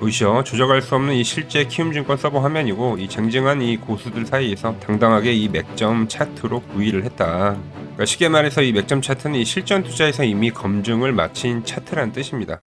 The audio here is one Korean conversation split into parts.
보이시죠? 조작할 수 없는 이 실제 키움증권 서버 화면이고, 이 쟁쟁한 이 고수들 사이에서 당당하게 이 맥점 차트로 부위를 했다. 그러니까 쉽게 말해서 이 맥점 차트는 이 실전 투자에서 이미 검증을 마친 차트란 뜻입니다.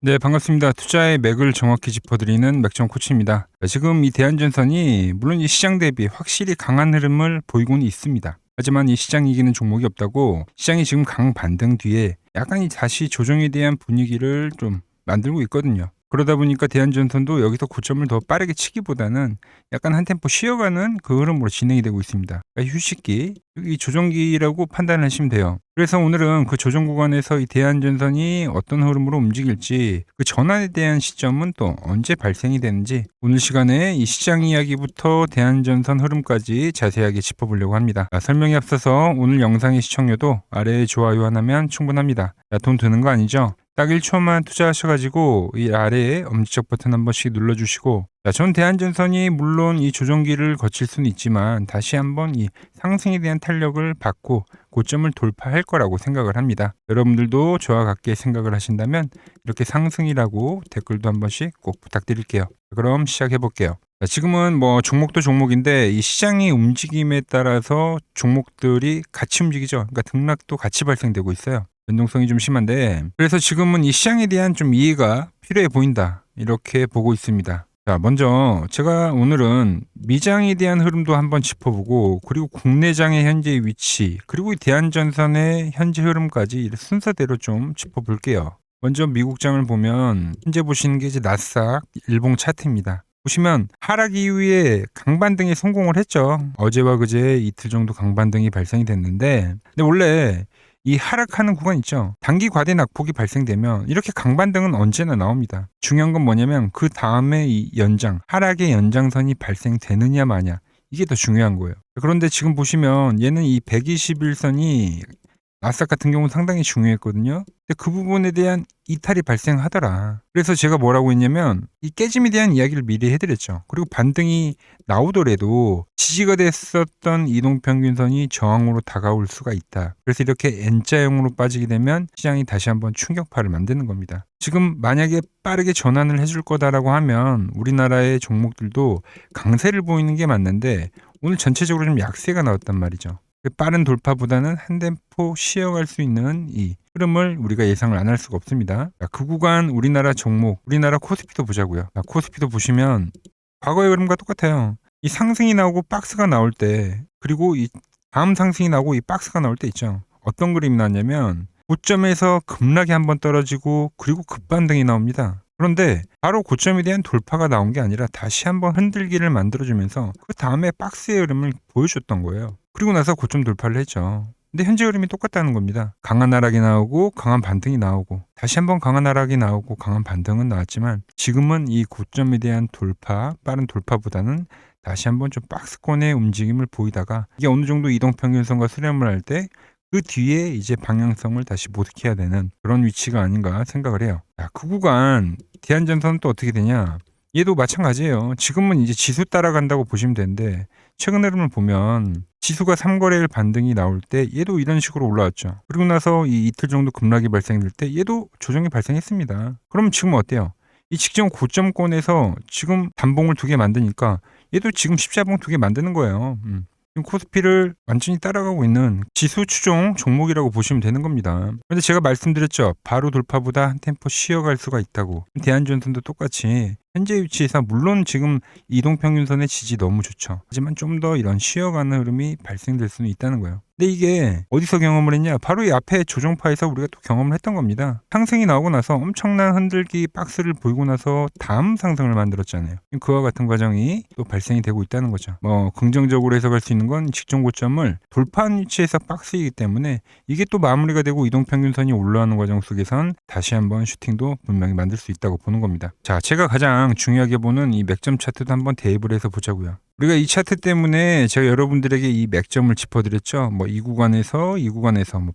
네, 반갑습니다. 투자의 맥을 정확히 짚어드리는 맥점 코치입니다. 지금 이 대한전선이 물론 이 시장 대비 확실히 강한 흐름을 보이고는 있습니다. 하지만 이 시장 이기는 종목이 없다고, 시장이 지금 강반등 뒤에 약간 이 다시 조정에 대한 분위기를 좀 만들고 있거든요. 그러다 보니까 대한전선도 여기서 고점을 더 빠르게 치기보다는 약간 한 템포 쉬어가는 그 흐름으로 진행이 되고 있습니다. 그러니까 휴식기, 이 조정기라고 판단하시면 돼요. 그래서 오늘은 그 조정 구간에서 이 대한전선이 어떤 흐름으로 움직일지, 그 전환에 대한 시점은 또 언제 발생이 되는지, 오늘 시간에 이 시장 이야기부터 대한전선 흐름까지 자세하게 짚어보려고 합니다. 설명에 앞서서 오늘 영상의 시청료도 아래에 좋아요 하나면 충분합니다. 돈 드는 거 아니죠? 딱 1초만 투자하셔가지고 이 아래에 엄지척 버튼 한 번씩 눌러주시고, 전 대한전선이 물론 이 조정기를 거칠 수는 있지만 다시 한번 이 상승에 대한 탄력을 받고 고점을 돌파할 거라고 생각을 합니다. 여러분들도 저와 같게 생각을 하신다면 이렇게 상승이라고 댓글도 한 번씩 꼭 부탁드릴게요. 그럼 시작해 볼게요. 지금은 뭐 종목도 종목인데 이 시장의 움직임에 따라서 종목들이 같이 움직이죠. 그러니까 등락도 같이 발생되고 있어요. 변동성이 좀 심한데, 그래서 지금은 이 시장에 대한 좀 이해가 필요해 보인다, 이렇게 보고 있습니다. 자, 먼저 제가 오늘은 미장에 대한 흐름도 한번 짚어보고, 그리고 국내장의 현재 위치, 그리고 이 대한전선의 현재 흐름까지 순서대로 좀 짚어볼게요. 먼저 미국장을 보면 현재 보시는 게 이제 나스닥 일봉 차트입니다. 보시면 하락 이후에 강반등에 성공을 했죠. 어제와 그제 이틀 정도 강반등이 발생이 됐는데, 근데 원래 이 하락하는 구간 있죠. 단기 과대 낙폭이 발생되면 이렇게 강반등은 언제나 나옵니다. 중요한 건 뭐냐면 그 다음에 이 연장, 하락의 연장선이 발생되느냐 마냐, 이게 더 중요한 거예요. 그런데 지금 보시면 얘는 이 121선이 나스닥 같은 경우는 상당히 중요했거든요. 근데 그 부분에 대한 이탈이 발생하더라. 그래서 제가 뭐라고 했냐면 이 깨짐에 대한 이야기를 미리 해드렸죠. 그리고 반등이 나오더라도 지지가 됐었던 이동평균선이 저항으로 다가올 수가 있다. 그래서 이렇게 N자형으로 빠지게 되면 시장이 다시 한번 충격파를 만드는 겁니다. 지금 만약에 빠르게 전환을 해줄 거다라고 하면 우리나라의 종목들도 강세를 보이는 게 맞는데, 오늘 전체적으로 좀 약세가 나왔단 말이죠. 빠른 돌파보다는 한 템포 쉬어갈 수 있는 이 흐름을 우리가 예상을 안 할 수가 없습니다. 그 구간 우리나라 종목, 우리나라 코스피도 보자고요. 코스피도 보시면 과거의 흐름과 똑같아요. 이 상승이 나오고 박스가 나올 때, 그리고 이 다음 상승이 나오고 이 박스가 나올 때 있죠. 어떤 그림이 나왔냐면 고점에서 급락이 한번 떨어지고 그리고 급반등이 나옵니다. 그런데 바로 고점에 대한 돌파가 나온 게 아니라 다시 한번 흔들기를 만들어주면서 그 다음에 박스의 흐름을 보여줬던 거예요. 그리고 나서 고점 돌파를 했죠. 근데 현재 흐름이 똑같다는 겁니다. 강한 하락이 나오고 강한 반등이 나오고 다시 한번 강한 하락이 나오고 강한 반등은 나왔지만, 지금은 이 고점에 대한 돌파, 빠른 돌파보다는 다시 한번 좀 박스권의 움직임을 보이다가 이게 어느 정도 이동평균선과 수렴을 할 때 그 뒤에 이제 방향성을 다시 모색해야 되는 그런 위치가 아닌가 생각을 해요. 그 구간 대한전선은 또 어떻게 되냐? 얘도 마찬가지예요. 지금은 이제 지수 따라간다고 보시면 되는데, 최근 흐름을 보면 지수가 3거래일 반등이 나올 때 얘도 이런 식으로 올라왔죠. 그리고 나서 이 이틀 정도 급락이 발생될 때 얘도 조정이 발생했습니다. 그럼 지금 어때요? 이 직전 고점권에서 지금 단봉을 2개 만드니까 얘도 지금 십자봉 2개 만드는 거예요. 지금 코스피를 완전히 따라가고 있는 지수 추종 종목이라고 보시면 되는 겁니다. 근데 제가 말씀드렸죠. 바로 돌파보다 한 템포 쉬어갈 수가 있다고. 대한전선도 똑같이 현재 위치에서 물론 지금 이동평균선의 지지 너무 좋죠. 하지만 좀 더 이런 쉬어가는 흐름이 발생될 수는 있다는 거예요. 근데 이게 어디서 경험을 했냐? 바로 이 앞에 조정파에서 우리가 또 경험을 했던 겁니다. 상승이 나오고 나서 엄청난 흔들기 박스를 보이고 나서 다음 상승을 만들었잖아요. 그와 같은 과정이 또 발생이 되고 있다는 거죠. 긍정적으로 해석할 수 있는 건 직전 고점을 돌파한 위치에서 박스이기 때문에 이게 또 마무리가 되고 이동평균선이 올라가는 과정 속에선 다시 한번 슈팅도 분명히 만들 수 있다고 보는 겁니다. 자, 제가 가장 중요하게 보는 이 맥점 차트도 한번 대입을 해서 보자고요. 우리가 이 차트 때문에 제가 여러분들에게 이 맥점을 짚어드렸죠. 이 구간에서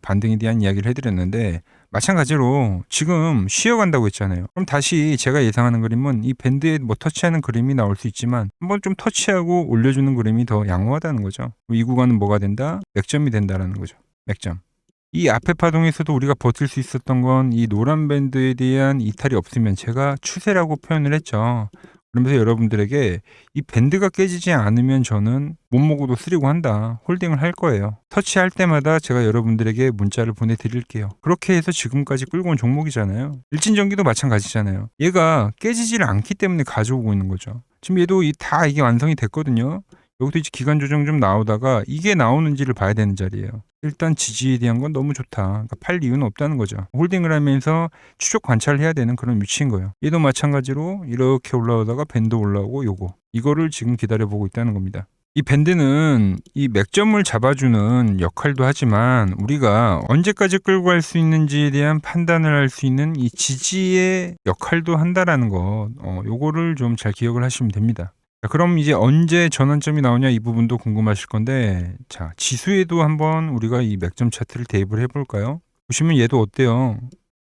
반등에 대한 이야기를 해드렸는데, 마찬가지로 지금 쉬어간다고 했잖아요. 그럼 다시 제가 예상하는 그림은 이 밴드에 터치하는 그림이 나올 수 있지만 한번 좀 터치하고 올려주는 그림이 더 양호하다는 거죠. 이 구간은 뭐가 된다? 맥점이 된다라는 거죠. 맥점. 이 앞에 파동에서도 우리가 버틸 수 있었던 건 이 노란 밴드에 대한 이탈이 없으면 제가 추세라고 표현을 했죠. 그러면서 여러분들에게 이 밴드가 깨지지 않으면 저는 못 먹어도 쓰리고 한다. 홀딩을 할 거예요. 터치할 때마다 제가 여러분들에게 문자를 보내드릴게요. 그렇게 해서 지금까지 끌고 온 종목이잖아요. 일진전기도 마찬가지잖아요. 얘가 깨지지를 않기 때문에 가져오고 있는 거죠. 지금 얘도 다 이게 완성이 됐거든요. 여기도 이제 기간 조정 좀 나오다가 이게 나오는지를 봐야 되는 자리예요. 일단 지지에 대한 건 너무 좋다. 그러니까 팔 이유는 없다는 거죠. 홀딩을 하면서 추적 관찰을 해야 되는 그런 위치인 거예요. 얘도 마찬가지로 이렇게 올라오다가 밴드 올라오고 이거를 지금 기다려보고 있다는 겁니다. 이 밴드는 이 맥점을 잡아주는 역할도 하지만 우리가 언제까지 끌고 갈 수 있는지에 대한 판단을 할 수 있는 이 지지의 역할도 한다라는 거, 요거를 좀 잘 기억을 하시면 됩니다. 자, 그럼 이제 언제 전환점이 나오냐 이 부분도 궁금하실 건데, 자, 지수에도 한번 우리가 이 맥점 차트를 대입을 해볼까요? 보시면 얘도 어때요?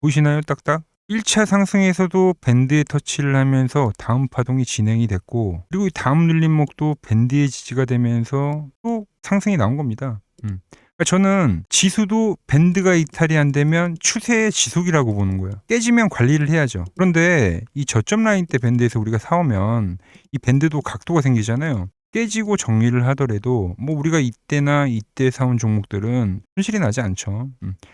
보이시나요? 딱딱? 1차 상승에서도 밴드에 터치를 하면서 다음 파동이 진행이 됐고, 그리고 이 다음 눌림목도 밴드의 지지가 되면서 또 상승이 나온 겁니다. 그러니까 저는 지수도 밴드가 이탈이 안 되면 추세의 지속이라고 보는 거예요. 깨지면 관리를 해야죠. 그런데 이 저점 라인 때 밴드에서 우리가 사오면 이 밴드도 각도가 생기잖아요. 깨지고 정리를 하더라도 뭐 우리가 이때나 이때 사온 종목들은 손실이 나지 않죠.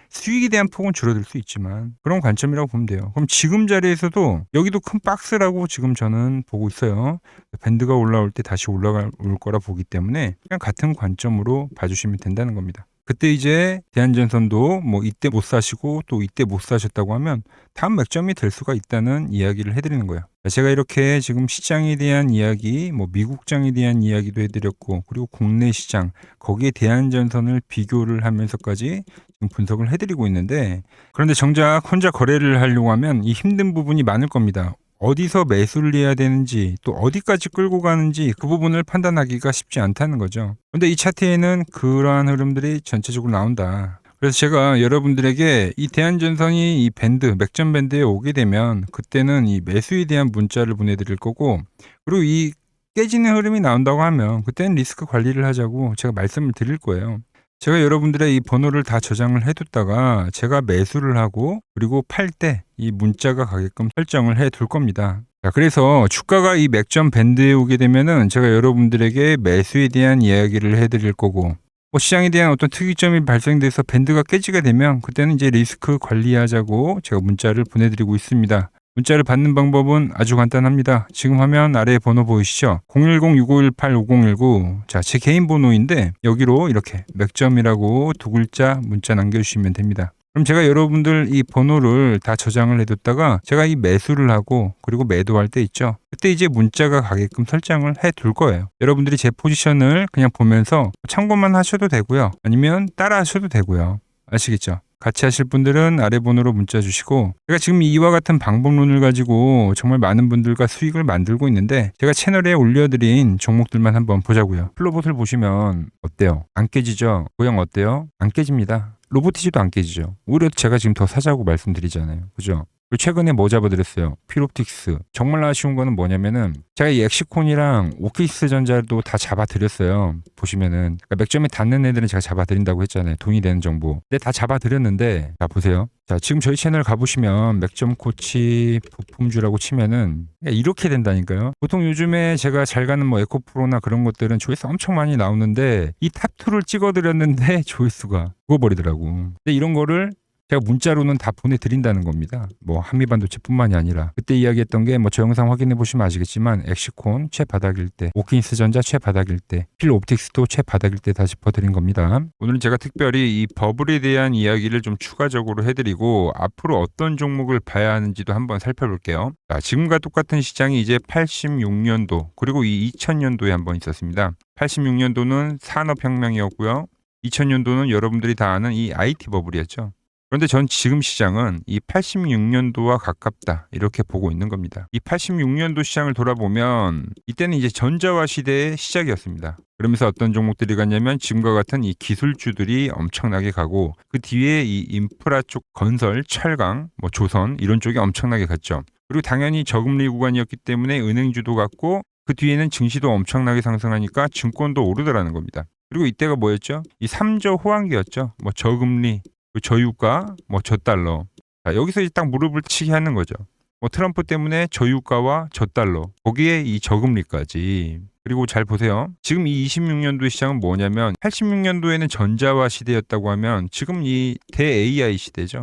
수익에 대한 폭은 줄어들 수 있지만 그런 관점이라고 보면 돼요. 그럼 지금 자리에서도 여기도 큰 박스라고 지금 저는 보고 있어요. 밴드가 올라올 때 다시 올라올 거라 보기 때문에 그냥 같은 관점으로 봐주시면 된다는 겁니다. 그때 이제 대한전선도 뭐 이때 못 사시고 또 이때 못 사셨다고 하면 다음 맥점이 될 수가 있다는 이야기를 해드리는 거예요. 제가 이렇게 지금 시장에 대한 이야기, 뭐 미국장에 대한 이야기도 해드렸고, 그리고 국내 시장, 거기에 대한전선을 비교를 하면서까지 지금 분석을 해드리고 있는데, 그런데 정작 혼자 거래를 하려고 하면 이 힘든 부분이 많을 겁니다. 어디서 매수를 해야 되는지 또 어디까지 끌고 가는지 그 부분을 판단하기가 쉽지 않다는 거죠. 근데 이 차트에는 그러한 흐름들이 전체적으로 나온다. 그래서 제가 여러분들에게 이 대한전선이 이 밴드, 맥점 밴드에 오게 되면 그때는 이 매수에 대한 문자를 보내드릴 거고, 그리고 이 깨지는 흐름이 나온다고 하면 그때는 리스크 관리를 하자고 제가 말씀을 드릴 거예요. 제가 여러분들의 이 번호를 다 저장을 해뒀다가 제가 매수를 하고 그리고 팔 때 이 문자가 가게끔 설정을 해 둘 겁니다. 자, 그래서 주가가 이 맥점 밴드에 오게 되면은 제가 여러분들에게 매수에 대한 이야기를 해드릴 거고, 뭐 시장에 대한 어떤 특이점이 발생돼서 밴드가 깨지게 되면 그때는 이제 리스크 관리하자고 제가 문자를 보내드리고 있습니다. 문자를 받는 방법은 아주 간단합니다. 지금 화면 아래에 번호 보이시죠? 010-6518-5019. 자, 제 개인 번호인데 여기로 이렇게 맥점이라고 두 글자 문자 남겨주시면 됩니다. 그럼 제가 여러분들 이 번호를 다 저장을 해뒀다가 제가 이 매수를 하고 그리고 매도할 때 있죠. 그때 이제 문자가 가게끔 설정을 해 둘 거예요. 여러분들이 제 포지션을 그냥 보면서 참고만 하셔도 되고요. 아니면 따라 하셔도 되고요. 아시겠죠? 같이 하실 분들은 아래 번호로 문자 주시고, 제가 지금 이와 같은 방법론을 가지고 정말 많은 분들과 수익을 만들고 있는데 제가 채널에 올려드린 종목들만 한번 보자고요. 플로봇을 보시면 어때요? 안 깨지죠? 모양 어때요? 안 깨집니다. 로보티지도 안 깨지죠. 오히려 제가 지금 더 사자고 말씀드리잖아요. 그죠? 최근에 뭐 잡아드렸어요? 필옵틱스. 정말 아쉬운 거는 뭐냐면은 제가 이 엑시콘이랑 오키스 전자도 다 잡아드렸어요. 보시면은 그러니까 맥점에 닿는 애들은 제가 잡아드린다고 했잖아요. 돈이 되는 정보. 근데 다 잡아드렸는데, 자 보세요. 자 지금 저희 채널 가보시면 맥점 코치 부품주라고 치면은 이렇게 된다니까요. 보통 요즘에 제가 잘 가는 뭐 에코프로나 그런 것들은 조회수 엄청 많이 나오는데 이 탑2를 찍어드렸는데 조회수가 죽어버리더라고. 근데 이런 거를 제가 문자로는 다 보내드린다는 겁니다. 뭐 한미반도체뿐만이 아니라 그때 이야기했던 게 뭐 저 영상 확인해 보시면 아시겠지만 엑시콘 최바닥일 때, 오킨스 전자 최바닥일 때, 필옵틱스도 최바닥일 때 다 짚어드린 겁니다. 오늘은 제가 특별히 이 버블에 대한 이야기를 좀 추가적으로 해드리고 앞으로 어떤 종목을 봐야 하는지도 한번 살펴볼게요. 자, 지금과 똑같은 시장이 이제 86년도 그리고 이 2000년도에 한번 있었습니다. 86년도는 산업혁명이었고요. 2000년도는 여러분들이 다 아는 이 IT 버블이었죠. 그런데 전 지금 시장은 이 86년도와 가깝다 이렇게 보고 있는 겁니다. 이 86년도 시장을 돌아보면 이때는 이제 전자화 시대의 시작이었습니다. 그러면서 어떤 종목들이 갔냐면 지금과 같은 이 기술주들이 엄청나게 가고 그 뒤에 이 인프라 쪽 건설, 철강, 뭐 조선 이런 쪽이 엄청나게 갔죠. 그리고 당연히 저금리 구간이었기 때문에 은행주도 갔고 그 뒤에는 증시도 엄청나게 상승하니까 증권도 오르더라는 겁니다. 그리고 이때가 뭐였죠? 이 3조 호황기였죠. 뭐 저금리 저유가 뭐 저달러. 자, 여기서 이제 딱 무릎을 치게 하는 거죠. 뭐 트럼프 때문에 저유가와 저달러, 거기에 이 저금리까지. 그리고 잘 보세요. 지금 이 26년도 시장은 뭐냐면 86년도에는 전자화 시대였다고 하면 지금 이 대 AI 시대죠.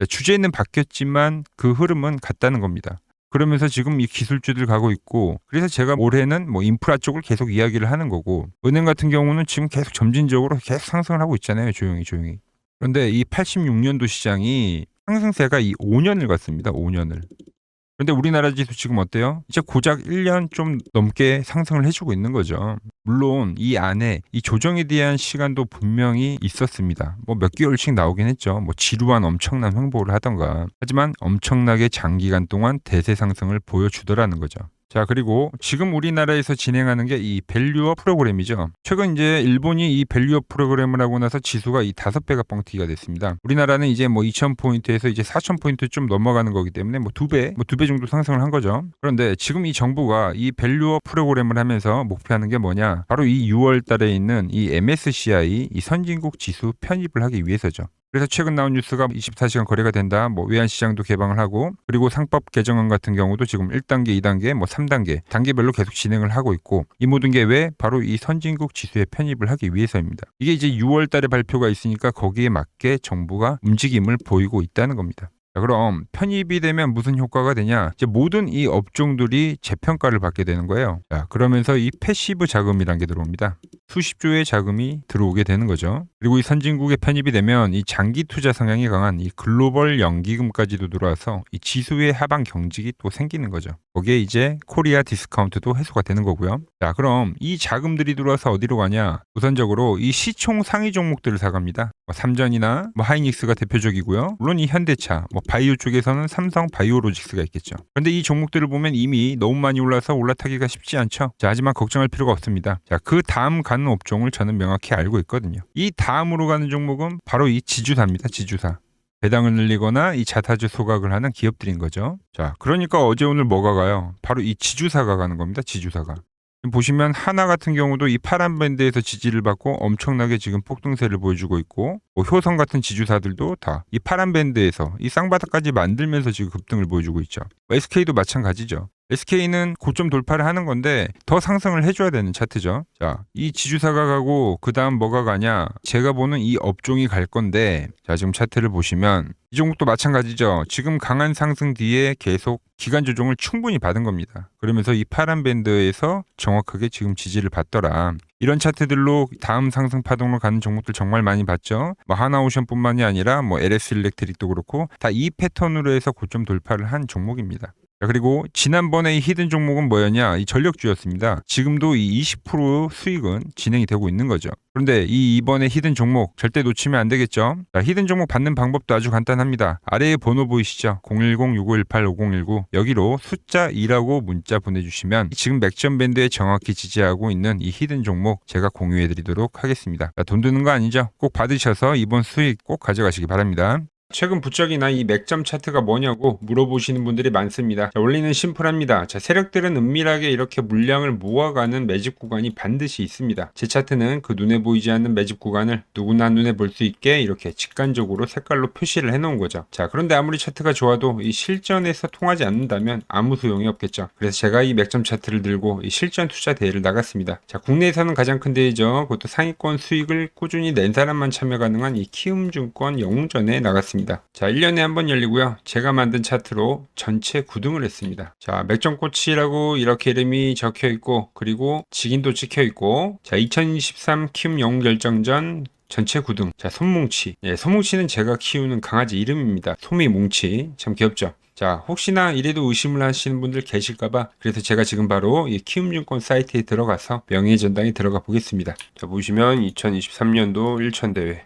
주제는 바뀌었지만 그 흐름은 같다는 겁니다. 그러면서 지금 이 기술주들 가고 있고, 그래서 제가 올해는 뭐 인프라 쪽을 계속 이야기를 하는 거고, 은행 같은 경우는 지금 계속 점진적으로 계속 상승을 하고 있잖아요. 조용히. 그런데 이 86년도 시장이 상승세가 이 5년을 갔습니다. 5년을. 그런데 우리나라 지수 지금 어때요? 이제 고작 1년 좀 넘게 상승을 해주고 있는 거죠. 물론 이 안에 이 조정에 대한 시간도 분명히 있었습니다. 뭐 몇 개월씩 나오긴 했죠. 뭐 지루한 엄청난 횡보를 하던가. 하지만 엄청나게 장기간 동안 대세 상승을 보여주더라는 거죠. 자, 그리고 지금 우리나라에서 진행하는 게 이 밸류업 프로그램이죠. 최근 이제 일본이 이 밸류업 프로그램을 하고 나서 지수가 이 5배가 뻥튀기가 됐습니다. 우리나라는 이제 뭐 2,000포인트에서 이제 4,000포인트 좀 넘어가는 거기 때문에 뭐 2배 정도 상승을 한 거죠. 그런데 지금 이 정부가 이 밸류업 프로그램을 하면서 목표하는 게 뭐냐? 바로 이 6월 달에 있는 이 MSCI 이 선진국 지수 편입을 하기 위해서죠. 그래서 최근 나온 뉴스가 24시간 거래가 된다. 뭐 외환시장도 개방을 하고, 그리고 상법 개정안 같은 경우도 지금 1단계, 2단계, 뭐 3단계, 단계별로 계속 진행을 하고 있고, 이 모든 게 왜? 바로 이 선진국 지수에 편입을 하기 위해서입니다. 이게 이제 6월 달에 발표가 있으니까 거기에 맞게 정부가 움직임을 보이고 있다는 겁니다. 자, 그럼 편입이 되면 무슨 효과가 되냐? 이제 모든 이 업종들이 재평가를 받게 되는 거예요. 자, 그러면서 이 패시브 자금이란 게 들어옵니다. 수십조의 자금이 들어오게 되는 거죠. 그리고 이 선진국에 편입이 되면 이 장기 투자 성향이 강한 이 글로벌 연기금까지도 들어와서 이 지수의 하방 경직이 또 생기는 거죠. 거기에 이제 코리아 디스카운트도 해소가 되는 거고요. 자, 그럼 이 자금들이 들어와서 어디로 가냐? 우선적으로 이 시총 상위 종목들을 사갑니다. 뭐 삼전이나 뭐 하이닉스가 대표적이고요. 물론 이 현대차, 뭐 바이오 쪽에서는 삼성 바이오로직스가 있겠죠. 그런데 이 종목들을 보면 이미 너무 많이 올라서 올라타기가 쉽지 않죠. 자, 하지만 걱정할 필요가 없습니다. 자, 그 다음 가는 업종을 저는 명확히 알고 있거든요. 이 다음으로 가는 종목은 바로 이 지주사입니다. 지주사. 배당을 늘리거나 이 자사주 소각을 하는 기업들인 거죠. 자, 그러니까 어제 오늘 뭐가 가요? 바로 이 지주사가 가는 겁니다. 지주사가. 보시면 하나 같은 경우도 이 파란 밴드에서 지지를 받고 엄청나게 지금 폭등세를 보여주고 있고, 뭐 효성 같은 지주사들도 다 이 파란 밴드에서 이 쌍바닥까지 만들면서 지금 급등을 보여주고 있죠. SK도 마찬가지죠. SK는 고점 돌파를 하는 건데 더 상승을 해줘야 되는 차트죠. 자, 이 지주사가 가고 그 다음 뭐가 가냐? 제가 보는 이 업종이 갈 건데, 자, 지금 차트를 보시면 이 종목도 마찬가지죠. 지금 강한 상승 뒤에 계속 기간 조정을 충분히 받은 겁니다. 그러면서 이 파란 밴드에서 정확하게 지금 지지를 받더라. 이런 차트들로 다음 상승 파동으로 가는 종목들 정말 많이 봤죠. 뭐 하나오션뿐만이 아니라 뭐 LS 일렉트릭도 그렇고 다 이 패턴으로 해서 고점 돌파를 한 종목입니다. 자, 그리고 지난번에 이 히든 종목은 뭐였냐? 이 전력주였습니다. 지금도 이 20% 수익은 진행이 되고 있는 거죠. 그런데 이번에 히든 종목 절대 놓치면 안 되겠죠? 자, 히든 종목 받는 방법도 아주 간단합니다. 아래에 번호 보이시죠? 010-6518-5019 여기로 숫자 2라고 문자 보내주시면 지금 맥점 밴드에 정확히 지지하고 있는 이 히든 종목 제가 공유해드리도록 하겠습니다. 자, 돈 드는 거 아니죠? 꼭 받으셔서 이번 수익 꼭 가져가시기 바랍니다. 최근 부쩍이나 이 맥점 차트가 뭐냐고 물어보시는 분들이 많습니다. 자, 원리는 심플합니다. 자, 세력들은 은밀하게 이렇게 물량을 모아가는 매집 구간이 반드시 있습니다. 제 차트는 그 눈에 보이지 않는 매집 구간을 누구나 눈에 볼 수 있게 이렇게 직관적으로 색깔로 표시를 해놓은 거죠. 자, 그런데 아무리 차트가 좋아도 이 실전에서 통하지 않는다면 아무 소용이 없겠죠. 그래서 제가 이 맥점 차트를 들고 이 실전 투자 대회를 나갔습니다. 자, 국내에서는 가장 큰 대회죠. 그것도 상위권 수익을 꾸준히 낸 사람만 참여 가능한 이 키움증권 영웅전에 나갔습니다. 자, 1년에 한 번 열리고요. 제가 만든 차트로 전체 9등을 했습니다. 자, 맥점코치라고 이렇게 이름이 적혀 있고, 그리고 직인도 찍혀 있고, 자, 2023 키움 영웅 결정전 전체 9등. 자, 솜뭉치. 예, 솜뭉치는 제가 키우는 강아지 이름입니다. 솜이뭉치. 참 귀엽죠? 자, 혹시나 이래도 의심을 하시는 분들 계실까봐 그래서 제가 지금 바로 이 키움증권 사이트에 들어가서 명예전당에 들어가 보겠습니다. 자, 보시면 2023년도 1천대회.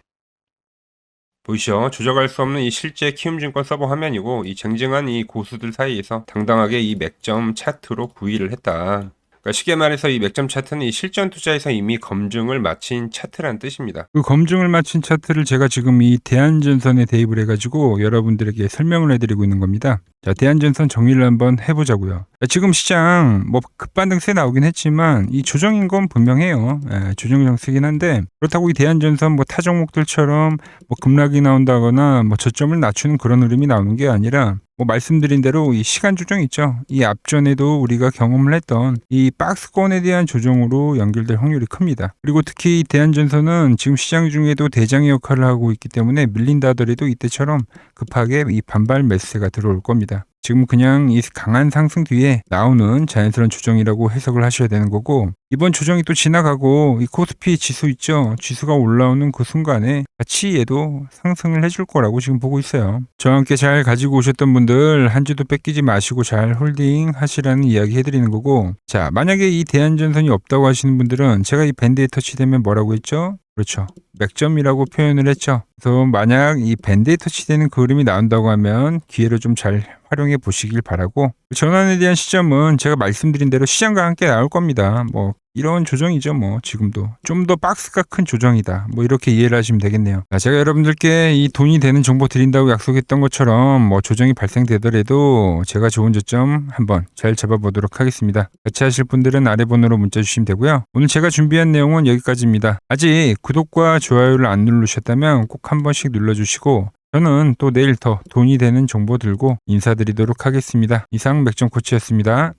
보이시죠? 조작할 수 없는 이 실제 키움증권 서버 화면이고, 이 쟁쟁한 이 고수들 사이에서 당당하게 이 맥점 차트로 구위를 했다. 그러니까 쉽게 말해서 이 맥점 차트는 이 실전 투자에서 이미 검증을 마친 차트라는 뜻입니다. 그 검증을 마친 차트를 제가 지금 이 대한전선에 대입을 해가지고 여러분들에게 설명을 해드리고 있는 겁니다. 자, 대한전선 정리를 한번 해보자고요. 자, 지금 시장 뭐 급반등세 나오긴 했지만 이 조정인 건 분명해요. 조정 장세긴 한데 그렇다고 이 대한전선 뭐 타 종목들처럼 뭐 급락이 나온다거나 뭐 저점을 낮추는 그런 흐름이 나오는 게 아니라 뭐 말씀드린 대로 이 시간 조정 있죠. 이 앞전에도 우리가 경험을 했던 이 박스권에 대한 조정으로 연결될 확률이 큽니다. 그리고 특히 이 대한전선은 지금 시장 중에도 대장의 역할을 하고 있기 때문에 밀린다 하더라도 이때처럼 급하게 이 반발 매수세가 들어올 겁니다. 지금 그냥 이 강한 상승 뒤에 나오는 자연스러운 조정이라고 해석을 하셔야 되는 거고, 이번 조정이 또 지나가고 이 코스피 지수 있죠. 지수가 올라오는 그 순간에 같이 얘도 상승을 해줄 거라고 지금 보고 있어요. 저와 함께 잘 가지고 오셨던 분들 한 주도 뺏기지 마시고 잘 홀딩 하시라는 이야기 해드리는 거고, 자, 만약에 이 대한전선이 없다고 하시는 분들은 제가 이 밴드에 터치되면 뭐라고 했죠? 그렇죠. 맥점이라고 표현을 했죠. 그래서 만약 이 밴드에 터치되는 그 흐름이 나온다고 하면 기회를 좀 잘 활용해 보시길 바라고, 전환에 대한 시점은 제가 말씀드린 대로 시장과 함께 나올 겁니다. 뭐 이런 조정이죠. 뭐 지금도 좀 더 박스가 큰 조정이다. 뭐 이렇게 이해를 하시면 되겠네요. 제가 여러분들께 이 돈이 되는 정보 드린다고 약속했던 것처럼 뭐 조정이 발생되더라도 제가 좋은 저점 한번 잘 잡아보도록 하겠습니다. 같이 하실 분들은 아래 번호로 문자 주시면 되고요. 오늘 제가 준비한 내용은 여기까지입니다. 아직 구독과 좋아요를 안 누르셨다면 꼭 한 번씩 눌러주시고, 저는 또 내일 더 돈이 되는 정보 들고 인사드리도록 하겠습니다. 이상 맥점 코치였습니다.